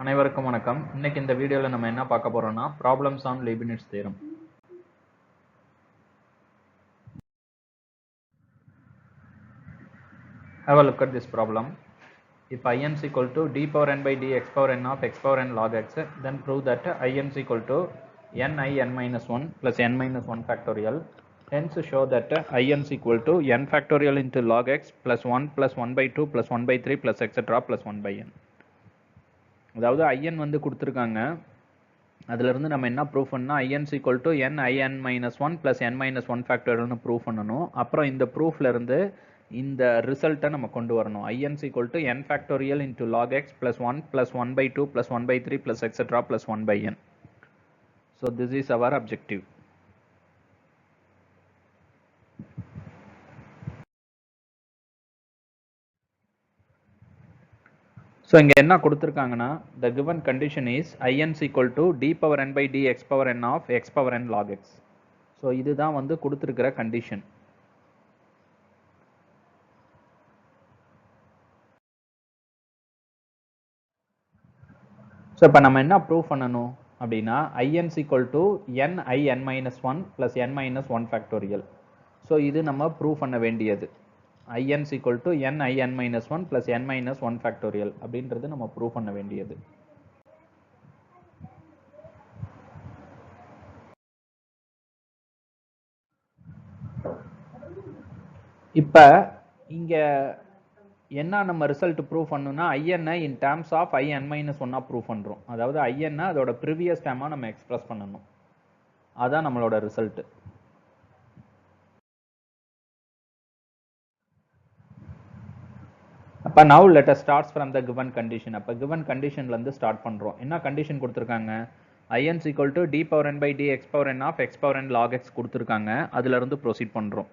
அனைவருக்கும் வணக்கம். இன்னைக்கு இந்த வீடியோல நம்ம என்ன பார்க்க போறோம்னா problems on Leibnitz theorem. Have a look at this problem. If in is equal to d power n by dx power n of x power n log x, then prove that in is equal to n I n minus 1 plus n minus 1 factorial. Hence show that in is equal to n factorial into log x plus 1 plus 1 by 2 plus 1 by 3 plus etc plus 1 by n. அதாவது in வந்து கொடுத்திருக்காங்க. அதில இருந்து நம்ம என்ன proof பண்ணா in is equal to n in minus 1 plus n minus 1 factorial னு proof பண்ணனும். அப்புறம் இந்த ப்ரூஃப்ல இருந்து இந்த ரிசல்ட்டை நம்ம கொண்டு வரணும். in is equal to n factorial into log x plus 1 plus 1 by 2 plus 1 by 3 plus etc plus 1 by n. So this is our objective. So இங்க என்ன கொடுத்திருக்காங்கன்னா the given condition is in is equal to d power n by d x power n of x power n log x. So இதுதான் வந்து கொடுத்திருக்கிற condition. So இப்போ நம்ம என்ன prove பண்ணணும் அப்படின்னா in is equal to n I n minus 1 plus n minus 1 factorial. So இது நம்ம ப்ரூவ் பண்ண வேண்டியது. in is equal to n I n minus 1 plus n minus 1 factorial அப்படின்றது நம்ம ப்ரூவ் பண்ண வேண்டியது. இப்ப இங்க என்ன நம்ம ரிசல்ட் ப்ரூவ் பண்ணனும்னா in in terms of I n minus 1 prove பண்றோம். அதாவது in அதோட previous term நம்ம எக்ஸ்பிரஸ் பண்ணனும். அதான் நம்மளோட ரிசல்ட். அப்ப now let us start from the given condition. அப்ப given conditionல இருந்து ஸ்டார்ட் பண்றோம். என்ன கண்டிஷன் கொடுத்திருக்காங்க? in is equal to d power n by dx power n of x power n log x கொடுத்திருக்காங்க. அதில இருந்து ப்ரோசீட் பண்றோம்.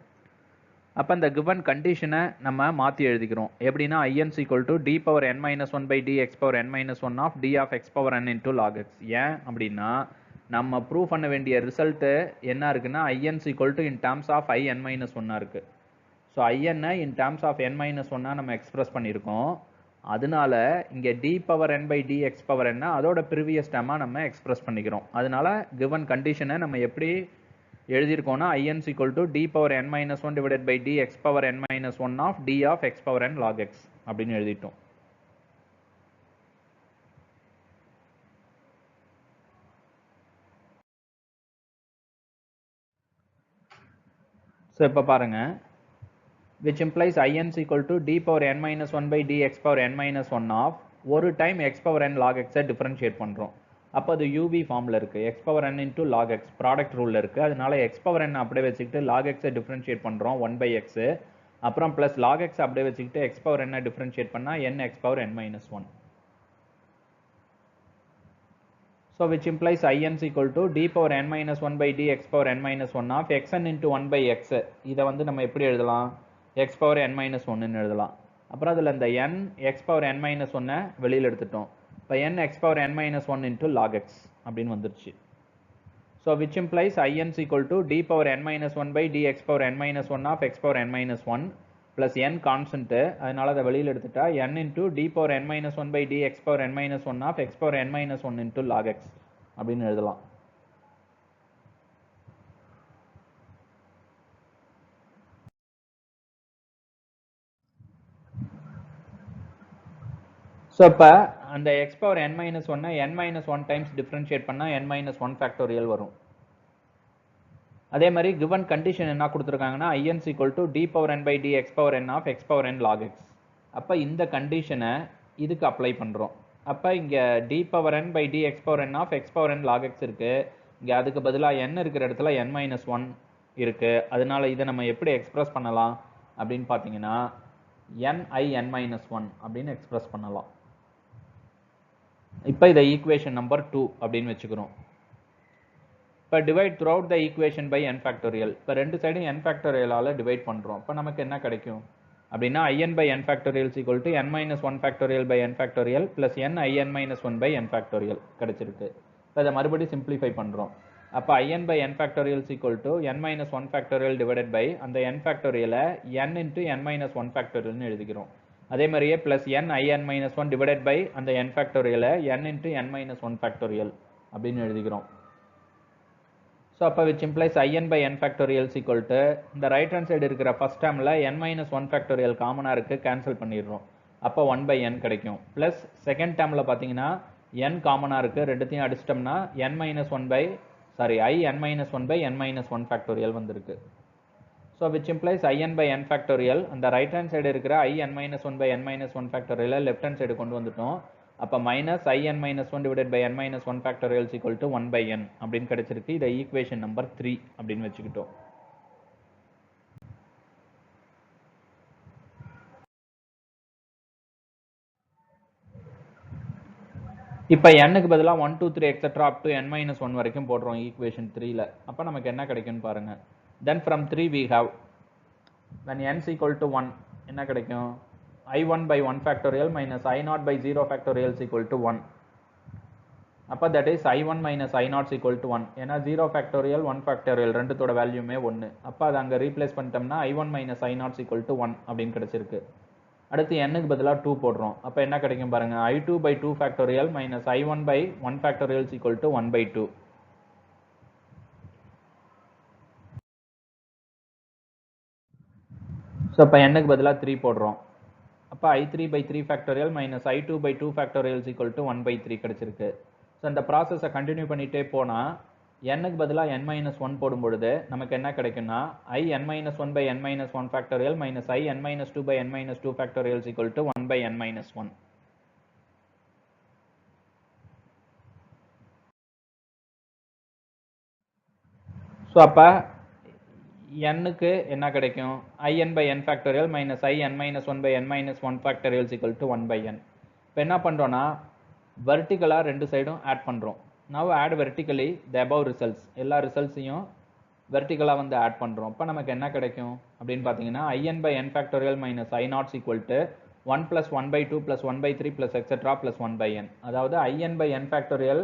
அப்ப இந்த given conditionனை நம்ம மாத்தி எழுதிக்கிறோம். எப்படின்னா in is equal to d power n minus 1 by dx power n minus 1 of d of x power n into log x. ஏன் அப்படின்னா நம்ம ப்ரூவ் பண்ண வேண்டிய ரிசல்ட் என்ன இருக்குன்னா in is equal to in terms of I n minus 1 இருக்கு. So in in terms of n minus 1 நம்ம express பண்ணியிருக்கோம். அதனால இங்க d power n by dx power n அதோட previous term நம்ம எக்ஸ்பிரஸ் பண்ணிக்கிறோம். அதனால given conditionனை நம்ம எப்படி எழுதியிருக்கோம்னா in is equal to d power n minus 1 divided by dx power n minus 1 of d of x power n log x அப்படின்னு எழுதிட்டோம். So இப்ப பாருங்க, which implies in is equal to d power n minus 1 by dx power n minus 1 of ஒரு time x power n log x differentiate பண்றோம். அப்ப அது uv ஃபார்ம்ல இருக்கு. x power n into log x product ரூல்ல இருக்கு. அதனால x power n அப்படியே வச்சிட்டு log x டிஃபரன்ஷியேட் பண்றோம் 1 by x. அப்புறம் plus log x அப்படியே வச்சிட்டு x power n டிஃபரன்ஷியேட் பண்ணா n x power n minus 1. So which implies in is equal to d power n minus 1 by dx power n minus 1 of xn into 1 by x. இதை வந்து நம்ம எப்படி எழுதலாம்? x power n minus 1 ன்னு எழுதலாம். அப்புறம் அதில் இந்த n x power n minus 1 வெளியில் எடுத்துட்டோம். இப்போ n x power n minus 1 into log x அப்படின்னு வந்துருச்சு. So which implies in is equal to d power n minus 1 by dx power n minus 1 of x power n minus 1 plus n constant. அதனால அதை வெளியில் எடுத்துட்டா n into d power n minus 1 by dx power n minus 1 of x power n minus 1 into log x அப்படின்னு எழுதலாம். So இப்ப அந்த x power n minus 1 n minus 1 times differentiate பண்ணா n minus 1 factorial வரும். அதே மாதிரி given condition என்ன கொடுத்திருக்காங்கன்னா in is equal to d power n by dx power n of x power n log x. அப்ப இந்த கண்டிஷனை இதுக்கு அப்ளை பண்றோம். அப்ப இங்க d power n by dx power n of x power n log x இருக்கு. இங்க அதுக்கு பதிலா n இருக்கிற இடத்துல n minus 1 இருக்கு. அதனால இதை நம்ம எப்படி எக்ஸ்பிரஸ் பண்ணலாம் அப்படின்னு பாத்தீங்கன்னா n I n minus 1 அப்படின்னு எக்ஸ்பிரஸ் பண்ணலாம். இப்ப இதை ஈக்குவேஷன் நம்பர் 2 அப்படின்னு வச்சுக்கிறோம். இப்ப divide throughout the equation by n factorial. இப்ப ரெண்டு சைடும் n factorial ஆல டிவைட் பண்றோம். இப்ப நமக்கு என்ன கிடைக்கும் அப்படின்னா in by n factorial is equal to n minus 1 factorial by n factorial plus n I n minus 1 by n factorial கிடைச்சிருக்கு. இப்ப இதை மறுபடியும் சிம்பிளிஃபை பண்றோம். அப்ப in by n factorial is equal to n minus 1 factorial divided by அந்த n factorial n into n minus 1 factorial னு எழுதிக்கிறோம். அதே மாதிரியே plus n in minus 1 divided by அந்த n ஃபேக்டோரியலை n into n minus 1 factorial அப்படின்னு எழுதிக்கிறோம். So அப்போ which implies in by n factorial is equal to இந்த ரைட் ஹேண்ட் சைடு இருக்கிற ஃபர்ஸ்ட் டேர்மில் n minus 1 ஃபேக்டோரியல் காமனாக இருக்குது, கேன்சல் பண்ணிடுறோம். அப்போ 1 by n கிடைக்கும். ப்ளஸ் செகண்ட் டேர்மில் பார்த்தீங்கன்னா n காமனாக இருக்குது, ரெண்டுத்தையும் அடிச்சிட்டோம்னா n minus 1 by in minus 1 by n minus 1 factorial வந்திருக்கு. So which implies in by n factorial அந்த ரைட் ஹேண்ட் சைடு இருக்கிற in minus 1 by n minus 1 ஃபேக்டோரியலை லெஃப்ட் ஹேண்ட் சைடு கொண்டு வந்துட்டோம். அப்போ minus in minus 1 divided by n minus 1 factorial is equal to 1 by n அப்படின்னு கிடைச்சிருக்கு. இதை equation number 3 அப்படின்னு வச்சுக்கிட்டோம். இப்போ n-க்கு பதிலாக 1 2 3 etcetera up to n minus 1 வரைக்கும் போடுறோம் ஈக்குவேஷன் 3ல. அப்போ நமக்கு என்ன கிடைக்கும்னு பாருங்க. தென் from 3 we have when n is equal to 1 என்ன கிடைக்கும்? i1 by 1 factorial minus i0 by 0 factorial is equal to 1. அப்போ that is i1 minus i0 is equal to 1. ஏன்னா 0 factorial 1 factorial ரெண்டுத்தோட வேல்யூமே 1. அப்போ அதை அங்கே ரீப்ளேஸ் பண்ணிட்டோம்னா i1 minus i0 is equal to 1 அப்படின்னு கிடைச்சிருக்கு. அடுத்து n-க்கு பதிலாக 2 போடுறோம். அப்போ என்ன கிடைக்கும் பாருங்க. i2 by 2 factorial minus i1 by 1 factorial is equal to 1 by 2. So இப்போ n-க்கு பதிலாக 3 போடுறோம். அப்போ i3 by 3 factorial minus i2 by 2 factorial is equal to 1 by 3 கிடைச்சிருக்கு. ஸோ இந்த ப்ராசஸை கண்டினியூ பண்ணிகிட்டே போனால் n-க்கு பதிலாக n minus 1 போடும்பொழுது நமக்கு என்ன கிடைக்கும்னா in minus 1 by n minus 1 factorial minus in minus 2 by n minus 2 factorial is equal to 1 by n minus 1. So அப்போ n-க்கு என்ன கிடைக்கும்? in by n factorial minus in minus 1 by n minus 1 factorial is equal to 1 by n. இப்போ என்ன பண்ணுறோன்னா வெர்டிக்கலாக ரெண்டு சைடும் add பண்ணுறோம். now add vertically the above results. எல்லா ரிசல்ட்ஸையும் வெர்டிக்கலாக வந்து ஆட் பண்ணுறோம். இப்போ நமக்கு என்ன கிடைக்கும் அப்படின்னு பார்த்தீங்கன்னா in by n factorial minus i0 is equal to 1 plus 1 by 2 plus 1 by 3 plus etc plus 1 by n. அதாவது in by n factorial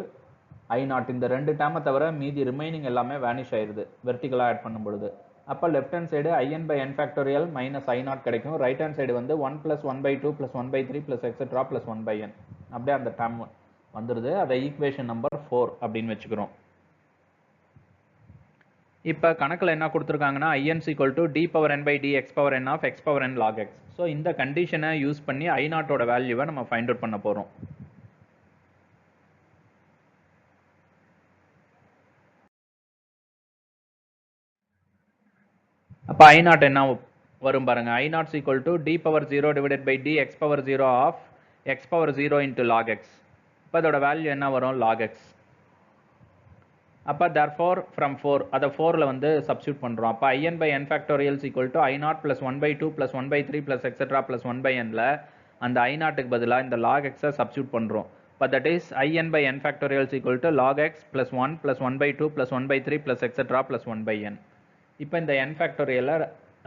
i0 இந்த ரெண்டு டேர்மை தவிர மீதி ரிமைனிங் எல்லாமே வேனிஷ் ஆயிடுது வெர்டிக்கலாக ஆட் பண்ணும் பொழுது. அப்போ left hand side in by n factorial minus i0 கிடைக்கும். ரைட் ஹேண்ட் சைடு வந்து 1 plus 1 by 2 plus 1 by 3 plus etc plus 1 by n அப்படியே அந்த டேர்ம் வந்துடுது. அதை ஈக்குவேஷன் நம்பர் 4 அப்படின்னு வச்சுக்கிறோம். இப்போ கணக்கில் என்ன கொடுத்துருக்காங்கன்னா in is equal to d power n by d x power n of x power n log x. So இந்த கண்டிஷனை யூஸ் பண்ணி i0ஓட வேல்யூவை நம்ம ஃபைண்ட் அவுட் பண்ண போகிறோம். அப்போ i0 என்ன வரும் பாருங்க. i0 is equal to d power 0 divided by d x power 0 of x power 0 into log x. இப்போ அதோட வேல்யூ என்ன வரும்? log x. அப்போ therefore from 4 அதை 4ல வந்து சப்ஸ்டியூட் பண்ணுறோம். அப்போ in by n factorial is equal to i0 plus 1 by 2 plus 1 by 3 plus etc plus 1 by n-ல அந்த i0க்கு பதிலாக இந்த log x-ஐ சப்ஸ்டியூட் பண்ணுறோம். இப்போ that is in by n factorial is equal to log x plus 1 plus 1 by 2 plus 1 by 3 plus etc plus 1 by n. இப்போ இந்த n ஃபேக்டோரியலை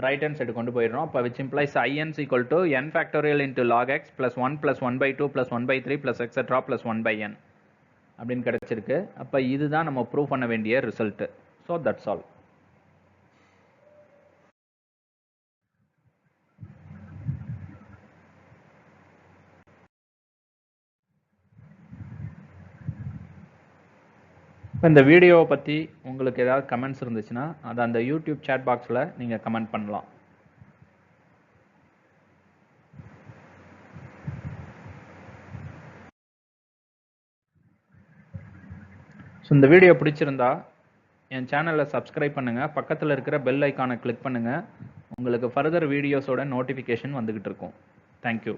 right hand side கொண்டு போயிடுறோம். அப்போ which implies in is equal to n factorial into log x plus 1 plus 1 by 2 plus 1 by 3 plus etc plus 1 by n அப்படின்னு கிடைச்சிருக்கு. அப்போ இதுதான் நம்ம ப்ரூவ் பண்ண வேண்டிய ரிசல்ட்டு. So that's all. இப்போ இந்த வீடியோவை பற்றி உங்களுக்கு ஏதாவது கமெண்ட்ஸ் இருந்துச்சுன்னா அதை அந்த யூடியூப் சேட் பாக்ஸில் நீங்கள் கமெண்ட் பண்ணலாம். ஸோ இந்த வீடியோ பிடிச்சிருந்தா என் சேனலை சப்ஸ்கிரைப் பண்ணுங்கள், பக்கத்தில் இருக்கிற பெல் ஐக்கானை கிளிக் பண்ணுங்கள். உங்களுக்கு ஃபர்தர் வீடியோஸோட நோட்டிஃபிகேஷன் வந்துக்கிட்டு இருக்கும். தேங்க்யூ.